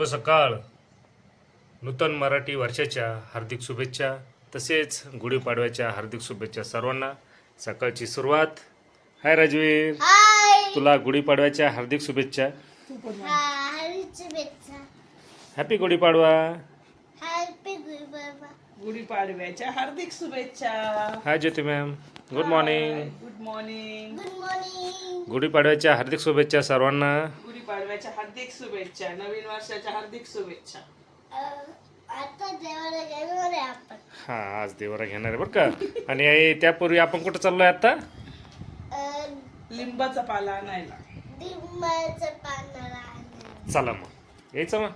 शुभ सकाळ. नूतन मराठी वर्षाच्या हार्दिक शुभेच्छा, तसेच गुढीपाडव्याच्या हार्दिक शुभेच्छा सर्वांना. सकाळची सुरुवात. हाय राजवीर, तुला गुढीपाडव्याच्या हार्दिक शुभेच्छा. हॅपी गुढीपाडवा. गुढीपाडव्याच्या हार्दिक शुभेच्छा. Hi Jyoti ma'am, good morning. Good morning. गुढीपाडव्याच्या हार्दिक शुभेच्छा सर्वांना. गुढीपाडव्याच्या हार्दिक शुभेच्छा. नवीन वर्षाच्या हार्दिक शुभेच्छा. हा, आज देवरा घेणार आहे बरं का. आणि त्यापूर्वी आपण कुठं चाललोय आता? लिंबाचा पाला आणायला. चला मग, यायचं मग.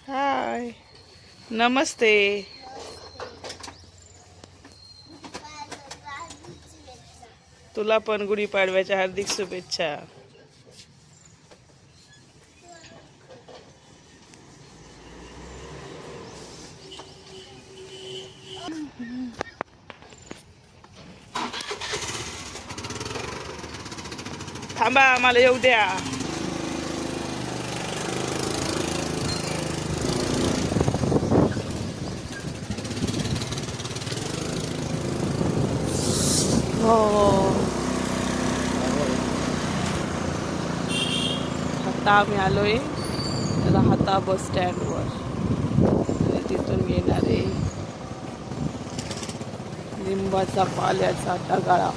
हाय, नमस्ते. तुला पण गुढीपाडव्याच्या हार्दिक शुभेच्छा. थांबा, मला येऊ द्या. आता आम्ही आलोय राहता बस स्टँडवर. तिथून येणारे लिंबाचा पाल्याचा डगाळा.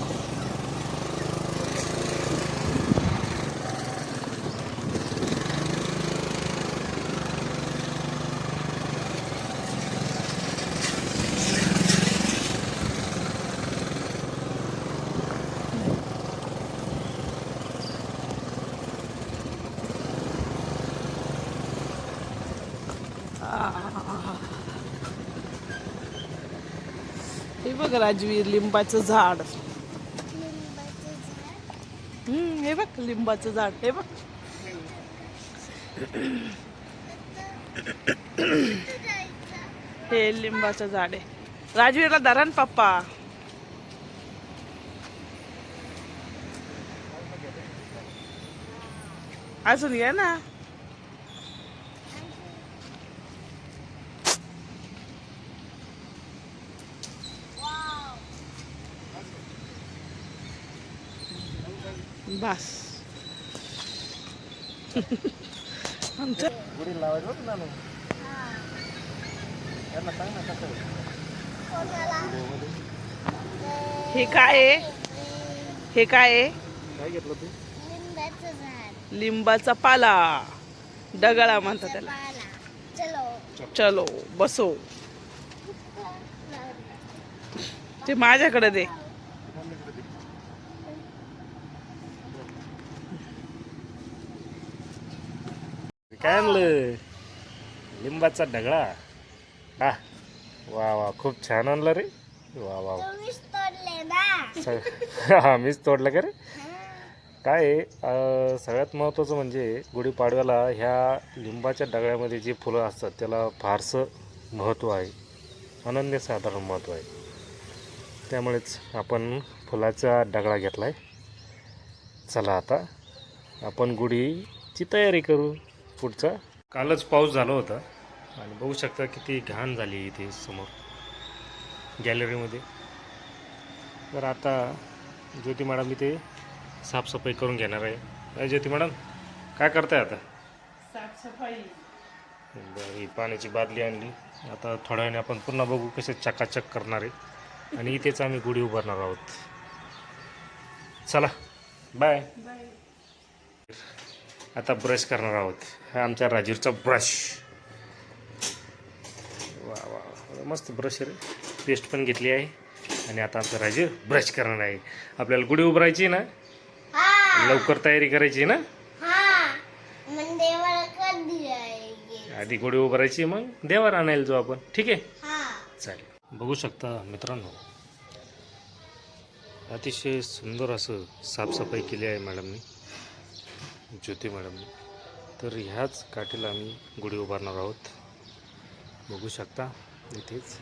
हे बघ राजवीर, लिंबाचं झाड. हे बघ लिंबाचं झाड. हे बघ, हे लिंबाचं झाड आहे. राजवीरला धरण पप्पा. अजून या ना. बस आमच्या हे काय आहे? हे काय आहे? काय घेतलं तू? लिंबाचा पाला, डगाळा म्हणतात त्याला. चलो बसो. ते माझ्याकडे दे. काय आणलं? लिंबाचा ढगळा. हा, वा वा, खूप छान आणलं रे. वा वा. हा, मीच तोडलं का रे. काय आहे, सगळ्यात महत्त्वाचं म्हणजे गुढीपाडव्याला ह्या लिंबाच्या डगळ्यामध्ये जे फुलं असतात त्याला फारसं महत्त्व आहे, अनन्यसाधारण महत्त्व आहे. त्यामुळेच आपण फुलाचा डगळा घेतला आहे. चला आता आपण गुढीची तयारी करू पुढचा. कालच पाऊस झाला होता आणि बघू शकता किती घाण झाली इथे समोर गॅलरीमध्ये. तर आता ज्योती मॅडम इथे साफसफाई करून घेणार आहे. ज्योती मॅडम काय करताय आता? साफसफाई. ही पाण्याची बादली आणली. आता थोड्या वेळाने आपण पुन्हा बघू कसे चकाचक करणार आहे. आणि इथेच आम्ही गुढी उभारणार आहोत. चला बाय. आता ब्रश करणार आहोत. हा आमच्या राजीवचा ब्रश. वा वा, मस्त ब्रश रे. पेस्ट पण घेतली आहे. आणि आता आमचा राजीव ब्रश करणार आहे. आपल्याला गुढी उभारायची ना, लवकर तयारी करायची ना. आधी गुढी उभारायची, मग देवार आणायला जाऊ आपण. ठीक आहे, चालेल. बघू शकता मित्रांनो, अतिशय सुंदर असं साफसफाई केली आहे मॅडमनी, ज्योती मॅडमनी. तर ह्याच काठीला आम्ही गुढी उभारणार आहोत, बघू शकता इथेच.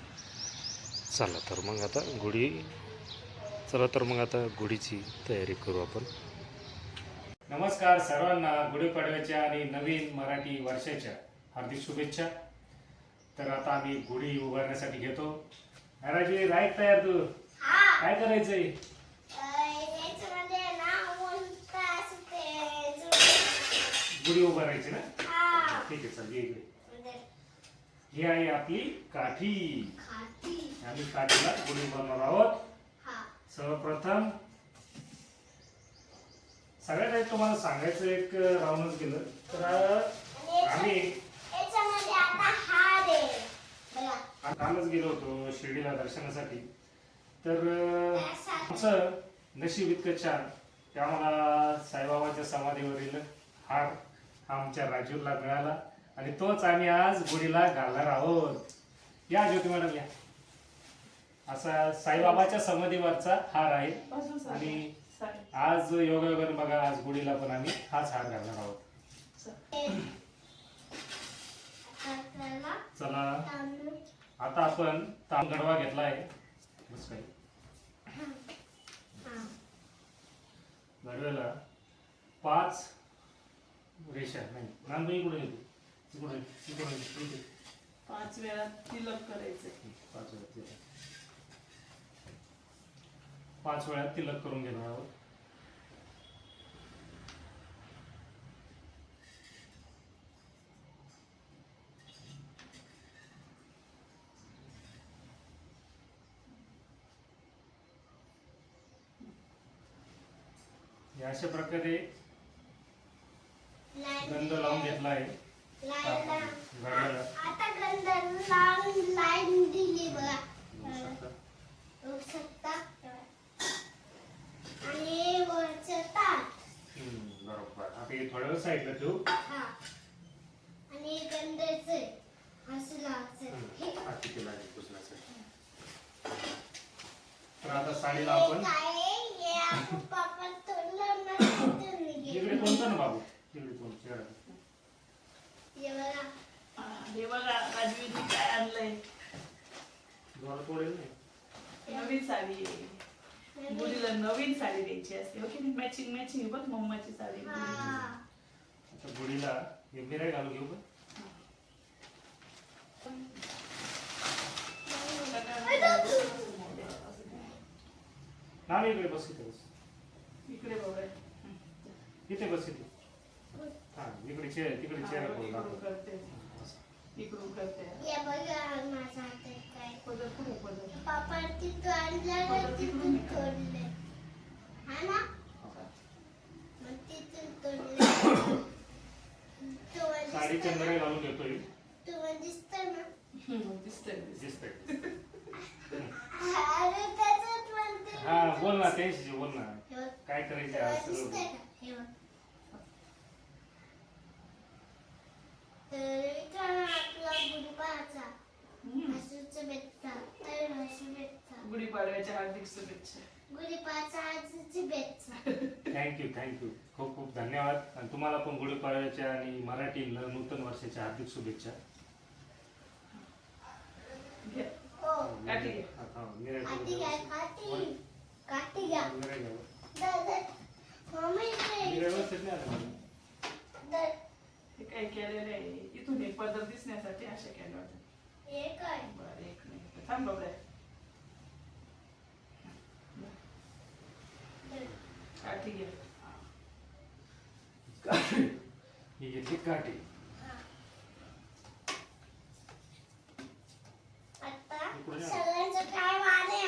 चला तर मग आता गुढीची तयारी करू आपण. नमस्कार सर्वांना, गुढीपाडव्याच्या आणि नवीन मराठी वर्षाच्या हार्दिक शुभेच्छा. तर आता आम्ही गुढी उभारण्यासाठी घेतो. राजी राईट तयार तू? काय करायचंय? गुढी उभारायची ना? ठीक आहे, चल ये इकडे. ही आहे आपली काठी. आम्ही काठीला गुढी उभारणार आहोत. सर्वप्रथम सगळ्यात आधी तुम्हाला सांगायचं एक राहूनच गेलं तर आम्ही कालच गेलो होतो शिर्डीला दर्शनासाठी. तर आमचं नशीब इतकं छान की आम्हाला साईबाबाच्या समाधीवरील हार आमच्या राजूला मिळाला आणि तोच आम्ही आज गुढीला घालणार आहोत. या ज्योती मॅडम या. असा साईबाबाच्या समाधीवरचा हार आहे आणि आज योगायोगाने बघा आज गुढीला पण आम्ही हाच हार घालणार आहोत. चला आता आपण गडवा घेतला आहे. बस काही गडव्याला 5 रेषा नाही नांदू इकडून येतो इकडून इकडून 5 वेळा तिलक करायचे. 5 वेळा तिलक करून घेणार आहोत. अशा प्रकारे गंध लावून घेतला आहे. आता गंध लाईन दिली बघा. बघू शकता. आणि वरचं ताट. बरोबर. आता हे थोड्या वेळ साईडला ठेवू. आणि गंधाचं असं लावायचं. हाती केला आहे पुसण्यासाठी. तर आता साडीला आपण इकडे कोणतं ना बाबू इकडे कोण हे बघा राजवीने काय आणलंय. जोरात तोडेल नाही. नवीन साडी आहे. मुलीला नवीन साडी द्यायची असते. ओके मॅचिंग बघ मम्माची साडी. आता गुढीला हे मिराय घालून घेऊ का? नानी इकडे बस. इकडे बघा इथे बस इथे. हा इकडे चेअर तिकडे चेअर इकडून करते. इकडून करते. हे बघा माझ्या हातात काय. पदर पुढे पदर. पापा तिथं आणलं ना तिथून तोडले. हा ना? मग तिथून तोडले. साडी चंद्र घालून घेतोय. तुम्हाला दिसतं ना? दिसतंय. अरे त्याच्यात म्हणते. हा बोल ना त्यांशी बोल ना काय करायचं आज सगळं. दिसतंय का? हे बघ. तर इथं आपला गुढीपाडव्याचा शुभेच्छा. गुढीपाडव्याच्या हार्दिक शुभेच्छा. गुढीपाडव्याच्या शुभेच्छा. थँक्यू खूप खूप धन्यवाद. आणि तुम्हाला पण गुढीपाडव्याच्या आणि मराठी नूतन वर्षाच्या हार्दिक शुभेच्छा. काठी घे. काठी घ्या. काठी घ्या. हे काय केलेलं आहे इथून एक पदर दिसण्यासाठी अशा केल्या होत्या. हे काय? बरं एक मिनिट थांब बाबा. काठी घे. ही घेतली काठी. आता सगळ्यांचं काय वाणे.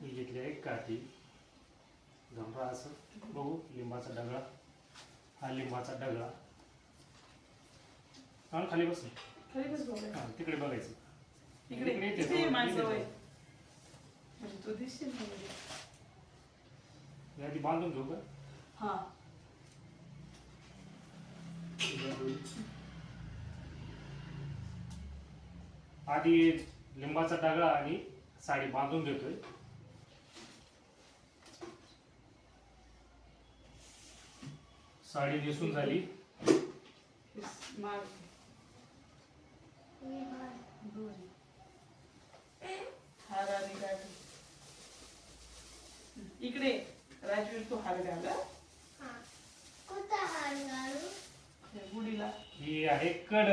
ही घेतली आहे काठी. गमरा असं बघू. लिंबाचा डगळा. हा लिंबाचा डगळा. हा खाली बस. खाली बस बाबा. हा तिकडे बघायचं. इकडे माझं वय म्हणजे तू दिसशील ना. आधी बांधून घेऊ का? हा आधी लिंबाचा डगळा आणि साडी बांधून घेतोय. साडी नेसून झाली. मारुती दोरी हार आणि गाठी. इकडे राजवीर तू हार घाल हं. हा. कुठं हार घालू? हे गुढीला ही आहे कड.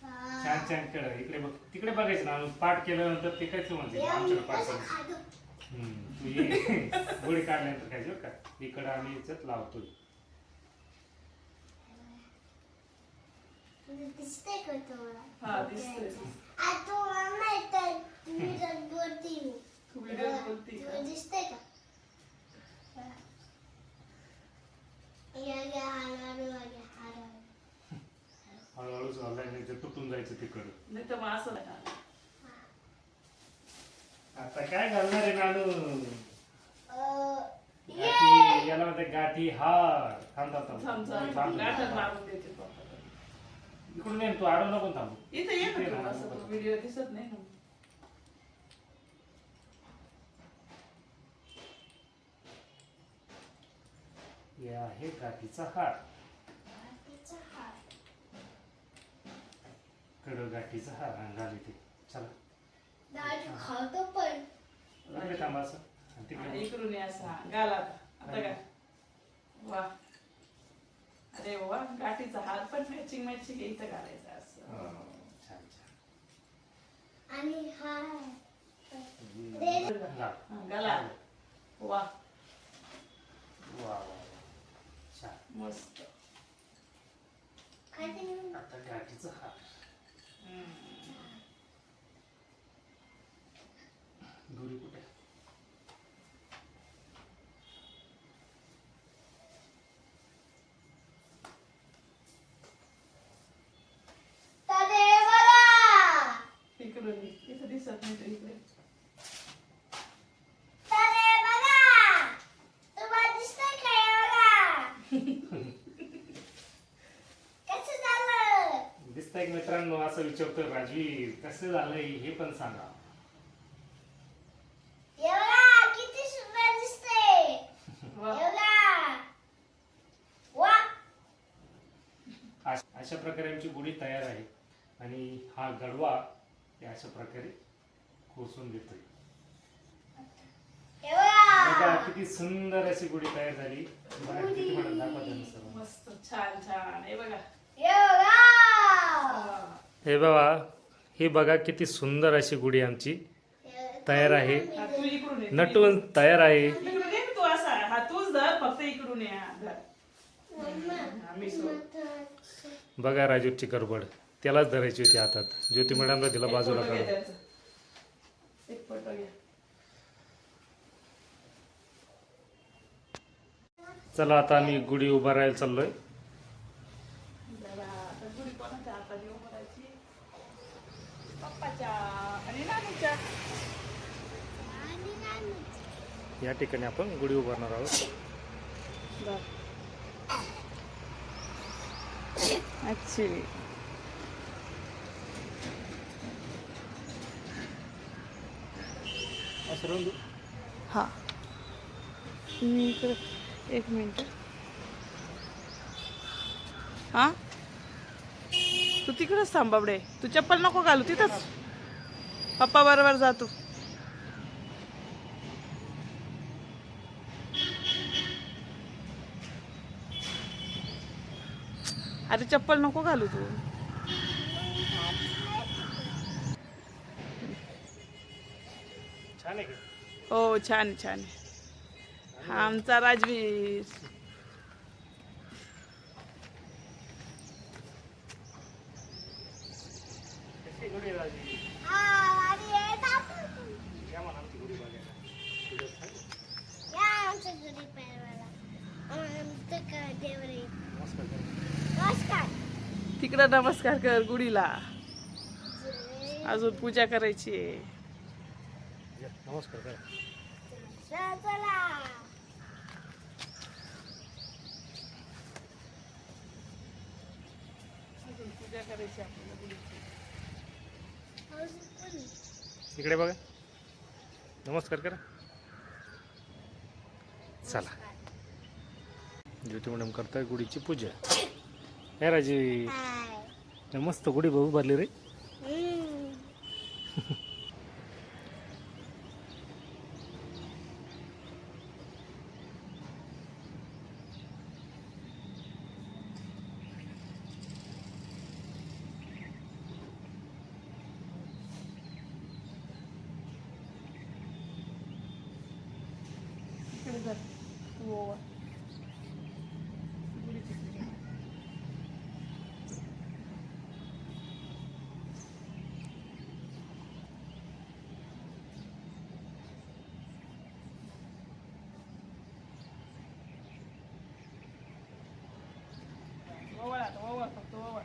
हा. छान छान कड. इकडे बघ, तिकडे बघायचं ना. पाठ केल्यानंतर ते कायच म्हणते आमच्याकडे पाठ कसं केलं. खातो? तू ये गोळी काढल्यानंतर खायची बरं का. इकडं आम्ही याच्यात लावतोय. दिसतंय का तुम्हाला? हा दिसतोय. आ, तुम्हाला नाही तर मी जर बोलती मी. तू व्हिडिओ बोलती का? तुम्हाला दिसतंय का? या घ्या हार घालू. हळूहळू चाललाय, नाही तर तुटून जायचं तिकडं. नाही तर मग असं नाही घाल. आता काय घालणार आहे नानू? ये. गाठी, याला म्हणते गाठी हार. थांब थांब थांब. थांब थांब, थांब थांब. गाठच मारून देते पप्पा. इकडून ये, तू आडव नको थांबू. इथं ये इथे ना तू, ना, असं तो व्हिडिओ दिसत नाही ना. हे आहे गाठीचा हार. गाठीचा हार. कड गाठीचा हार घाल इथे. चला दादू खातो पण. इकडे थांबा असं. आणि हा, तिकडे इकडून ये असा घाल आता का. वा अरे वा, गाठीचा हार पण मॅचिंग मॅचिंग इथं घालायचं असं. हो, छान छान. आणि हार. घाल. हा, घाला. वा वा वा वा. छान. मस्त. काय ते? आता गाठीचा हार. दोरी कुठे? तदे बघा. इकडून ये. इथं दिसत नाही तर इकडे. तदे बघा. तुम्हाला दिसतंय का हे बघा? कसं झालं? दिसतंय की मित्रांनो? असं विचारतोय राजवीर. कसं झालंय हे पण सांगा. हे बघा, किती सुंदर दिसतंय. वा हे बघा. वा. अशा प्रकारे आमची गुढी तयार आहे. आणि हा गडवा हे अशा प्रकारे खोसून देतोय. हे बघा. बघा किती सुंदर अशी गुढी तयार झाली. बघा किती म्हणत दाखवा त्यांना सर्व. मस्त छान छान. हे बघा. हे बघा. वा. हे बाबा, हे बघा किती सुंदर अशी गुढी आमची तयार आहे. हा, तू इकडून ये. नटून तयार आहे. इकडून ये तू असा. हा तूच धर, फक्त इकडून ये. हा, धर. हा, मी सोड. बघा राजूची गडबड. त्यालाच धरायची होती हातात. ज्योती मॅडमला तिला एक बाजूला फोटो घे काढा. त्याचा. एक फोटो घे. चला आता आम्ही गुढी उभारायला चाललोय. जरा आता गुढी कोणाच्या हाताने उभारायची? पप्पाच्या आणि नानीच्या. या ठिकाणी आपण गुढी उभारणार आहोत. ऍक्च्युली असं राहून दे. हा, मी इकडे एक मिनिट. हा, तू तिकडेच थांब बाबडे. तू चप्पल नको घालू तिथंच. पप्पा बरोबर जा तू. अरे चप्पल नको घालू तू. छान आहे का? हो छान छान. हा आमचा राजवीर. कशी गुढी राजी? हा, आणि हे दाखव. या म्हणा आमची गुढी बघायला. व्हिडिओ सांग. या आमच्या घरी पेरवायला. आमचं काय देवर आहे. नमस्कार करा. नमस्कार. तिकडं नमस्कार कर गुढीला. जय. अजून पूजा करायची आहे. या, नमस्कार करा. चला. अजून पूजा करायची आपल्याला गुढीची. इकडे बघा. नमस्कार करा. चला. ज्योती मॅडम करताय गुढीची पूजा. हे राजी हाय. मस्त गुढी भाऊ भरली रे. हम्म. इकडे धर. तू ओवा. गुढीची पूजा. ओवाळ आता, ओवाळ फक्त ओवाळ.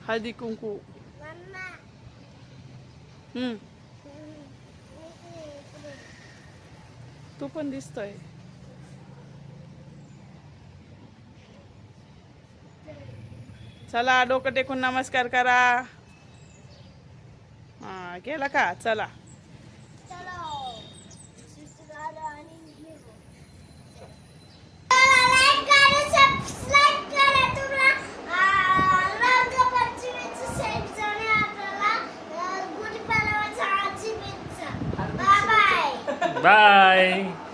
हळदी कुंकू. मम्मा. हम्म. इकडे. तू पण दिसतोय. चला डोकं टेकून नमस्कार करा. हा केला का? चला. चलो. शिवराज आणि हिरो. लाईक करा, सबस्क्राईब करा. तुम्हाला रंगपंचमीची सेंचुरी आपल्याला गुढीपाडवाच्या आजी पिझ्झा. Bye bye. बाय.